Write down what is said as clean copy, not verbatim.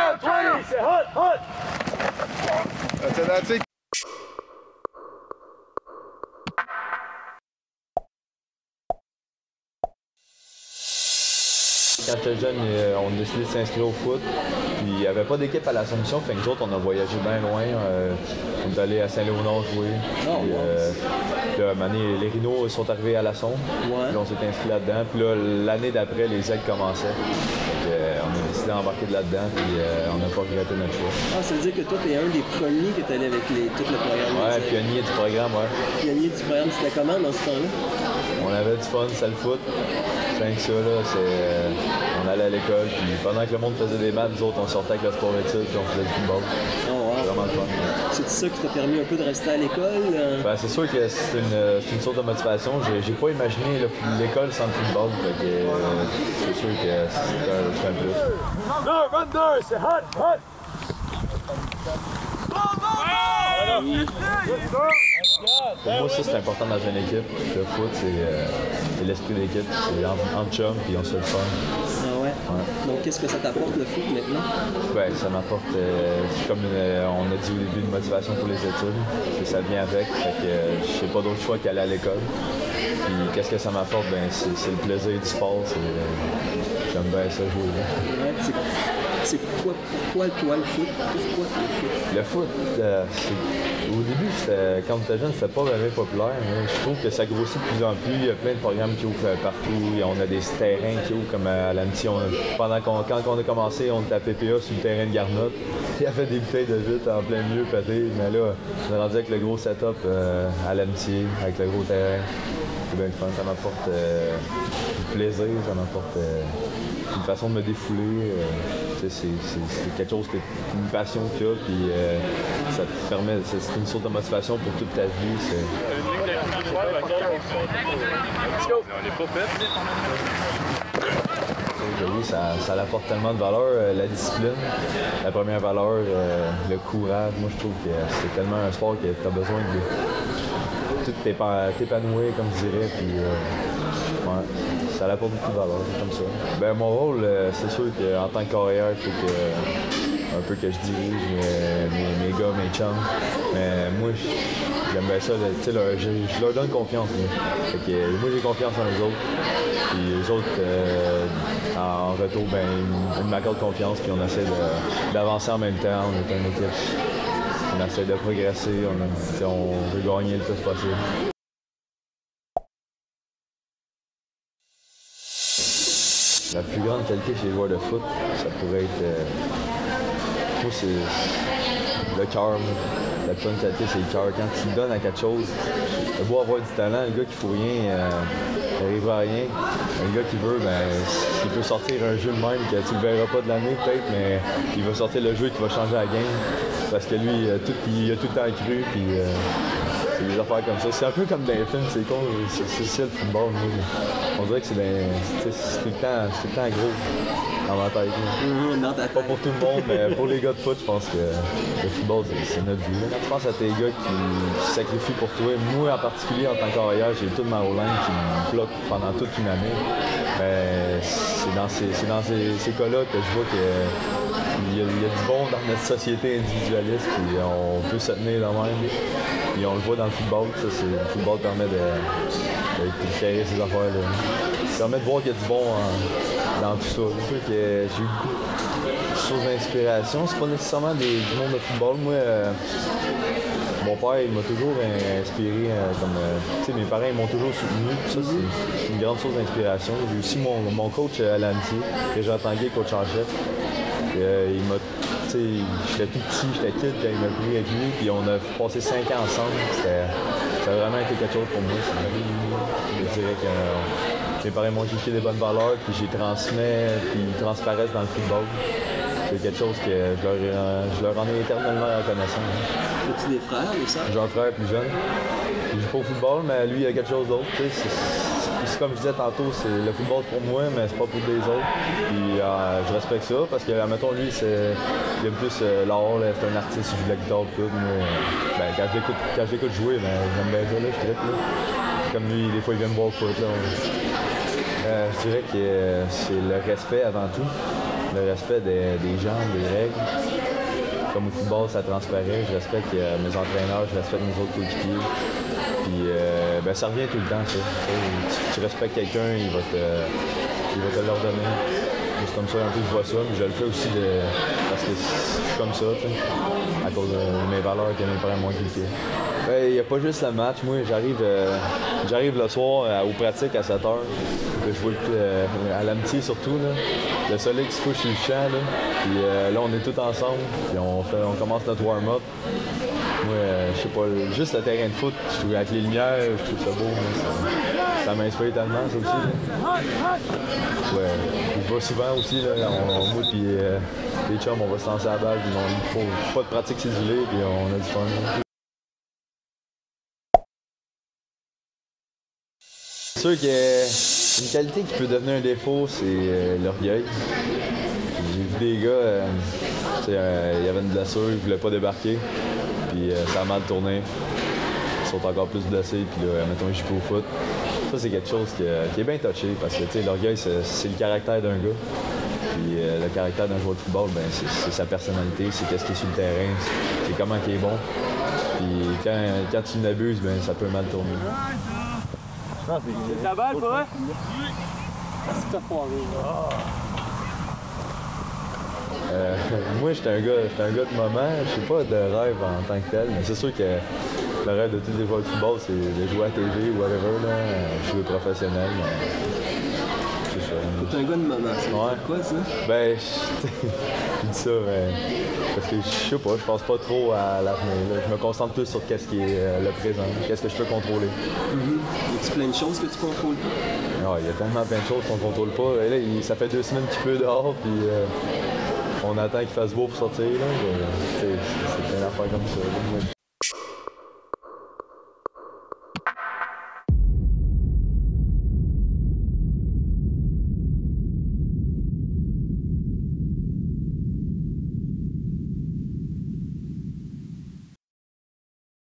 down 20, c'est hut, hut. That's it. Quand j'étais jeune, on a décidé de s'inscrire au foot. Puis il n'y avait pas d'équipe à l'Assomption, fait que nous autres, on a voyagé bien loin. On est allé à Saint-Léonard jouer. Puis, là, à un moment donné, les Rhinos sont arrivés à la Sonde. Ouais. Puis on s'est inscrit là-dedans. Puis là, l'année d'après, les ailes commençaient. On a décidé d'embarquer là-dedans, puis on n'a pas regretté notre choix. Ah, ça veut dire que toi, t'es un des premiers qui est allé avec tout le programme. Ouais, pionnier du programme, ouais. Pionnier du programme, c'était comment dans ce temps-là? On avait du fun, c'était le foot. Rien que ça, là, on allait à l'école, puis pendant que le monde faisait des maths, nous autres, on sortait avec le sport études, puis on faisait du football. Oh, wow. C'était vraiment le fun. C'est ça qui t'a permis un peu de rester à l'école? Ben, c'est sûr que c'est une sorte de motivation. J'ai pas imaginé l'école sans le football, fait que c'est sûr que c'est un plus. Run deux, c'est hut, hut. Pour moi, ça, c'est important dans une équipe. Le foot, c'est l'esprit d'équipe. C'est en chum, puis on se fait le fun. Ah ouais? Donc, qu'est-ce que ça t'apporte, le foot, maintenant? Ben, ça m'apporte, c'est comme on a dit au début, une motivation pour les études. Que ça vient avec. Fait que je n'ai pas d'autre choix qu'aller à l'école. Puis qu'est-ce que ça m'apporte? Ben, c'est le plaisir du sport. J'aime bien ça jouer. Ouais, c'est pourquoi toi le foot? Pourquoi le foot? Le foot, au début, quand on était jeune, c'était pas vraiment populaire. Mais je trouve que ça grossit de plus en plus. Il y a plein de programmes qui ouvrent partout. On a des terrains qui ouvrent comme à l'Amitié. Quand on a commencé, on était à PPA sur le terrain de Garnotte. Il y avait des bouteilles de vitre en plein milieu pétées. Mais là, on est rendu avec le gros setup à l'Amitié, avec le gros terrain. C'est bien fun. Ça m'apporte du plaisir, ça m'apporte une façon de me défouler. C'est quelque chose une passion que tu as, puis ça te permet, c'est une sorte de motivation pour toute ta vie. Oui, ça apporte tellement de valeur, la discipline, la première valeur, le courage. Moi, je trouve que c'est tellement un sport que tu as besoin de tout t'épanouir, comme je dirais, puis ouais. Ça apporte beaucoup de valeur, comme ça. Ben, mon rôle, c'est sûr qu'en tant que carrière, il faut un peu que je dirige mes gars, mes chums. Mais moi, j'aime bien ça. Je leur donne confiance. Fait que, moi, j'ai confiance en eux autres. Puis eux autres, en retour, ben, ils m'accordent confiance. Puis on essaie d'avancer en même temps. On est une équipe. On essaie de progresser. On veut gagner le plus possible. La plus grande qualité chez les joueurs de foot, ça pourrait être. Moi, c'est le cœur. La plus grande qualité, c'est le cœur. Quand tu donnes à quelque chose, le beau avoir du talent, le gars qui ne faut rien, il n'arrivera à rien. Le gars qui veut, ben, il peut sortir un jeu de même que tu ne le verras pas de l'année peut-être, mais il va sortir le jeu qui va changer la game. Parce que lui, il a tout le temps cru. Puis, c'est des affaires comme ça. C'est un peu comme dans les films, c'est con, c'est ça le football. On dirait que c'est tout le temps gros dans ma tête. Dans ta tête. Pas pour tout le monde, mais pour les gars de foot, je pense que le football, c'est notre vie. Quand tu penses à tes gars qui se sacrifient pour toi, moi en particulier, en tant qu'arrière, j'ai toute ma O-line qui me bloque pendant toute une année. Mais c'est dans ces cas-là que je vois qu'il y a du bon dans notre société individualiste, puis on peut se tenir de même. Et on le voit dans le football. Le football permet de carrer ces affaires-là. Ça permet de voir qu'il y a du bon dans tout ça. C'est sûr que j'ai eu beaucoup de sources d'inspiration. C'est pas nécessairement du monde de football. Moi, mon père, il m'a toujours inspiré. Mes parents m'ont toujours soutenu. Ça, c'est une grande source d'inspiration. J'ai aussi mon coach à l'Amitié, Régent Tanguay, coach en chef. Il m'a j'étais tout petit, j'étais kid quand il m'a pris avec lui, puis on a passé 5 ans ensemble. Ça a vraiment été quelque chose pour moi. Je dirais que mes parents m'ont inculqué des bonnes valeurs, puis j'y transmets, puis ils transparaissent dans le football. C'est quelque chose que je leur en ai éternellement reconnaissant. As-tu des frères, ou ça? J'ai un frère plus jeune. Il joue pas au football, mais lui, il a quelque chose d'autre. C'est comme je disais tantôt, c'est le football pour moi, mais c'est pas pour des autres. Puis je respecte ça parce que, admettons, lui, il aime plus l'art, c'est un artiste, il joue de la guitare, tout. Moi, quand je l'écoute jouer, ben, j'aime bien ça, là, je trippe. Comme lui, des fois, il vient me voir au foot. Je dirais que c'est le respect avant tout. le respect des gens, des règles. Comme au football, ça transparaît. Je respecte mes entraîneurs, je respecte mes autres coéquipiers. Puis ben, ça revient tout le temps, ça. Tu respectes quelqu'un, il va te l'ordonner. C'est comme ça un peu que je vois ça, mais je le fais aussi parce que je suis comme ça, à cause de mes valeurs que mes parents m'ont inculquées. Il n'y a pas juste le match. Moi, j'arrive le soir aux pratiques à 7 h. Je vois à l'amitié surtout. Là. Le soleil qui se couche sur le champ. Là. Puis là, on est tous ensemble. Puis on commence notre warm-up. Moi, je sais pas, juste le terrain de foot, je trouve avec les lumières, je trouve ça beau. Ça m'inspire tellement, ça aussi. Là. Ouais, je vais souvent aussi. Là, moi puis les chums, on va se lancer à la balle. Puis il faut pas de pratique cédulée, puis on a du fun. Là. C'est sûr qu'une qualité qui peut devenir un défaut, c'est l'orgueil. J'ai vu des gars, il y avait une blessure, ils ne voulaient pas débarquer, puis ça a mal tourné. Ils sont encore plus blessés, puis là, mettons, ils jouent pas au foot. Ça, c'est quelque chose qui est bien touché, parce que l'orgueil, c'est le caractère d'un gars. Puis le caractère d'un joueur de football, ben, c'est sa personnalité, c'est qu'est-ce qu'il est sur le terrain, c'est comment il est bon. Puis quand tu l'abuses, ben, ça peut mal tourner. C'est ta balle, pas vrai? C'est ta foiré. Moi, j'étais un gars de moment, je sais pas de rêve en tant que tel, mais c'est sûr que le rêve de tous les joueurs de football, c'est de jouer à TV ou whatever, là, jouer professionnel. C'est ça. T'es un gars de moment, ça veut dire quoi ça? Ben, je dis ça, mais parce que je sais pas, je pense pas trop à l'avenir. Je me concentre plus sur qu'est-ce qui est le présent, qu'est-ce que je peux contrôler. Y a-tu plein de choses que tu contrôles pas? Il y a tellement plein de choses qu'on contrôle pas. Et là, ça fait 2 semaines qu'il pleut dehors, puis on attend qu'il fasse beau pour sortir. C'est une affaire comme ça. Là.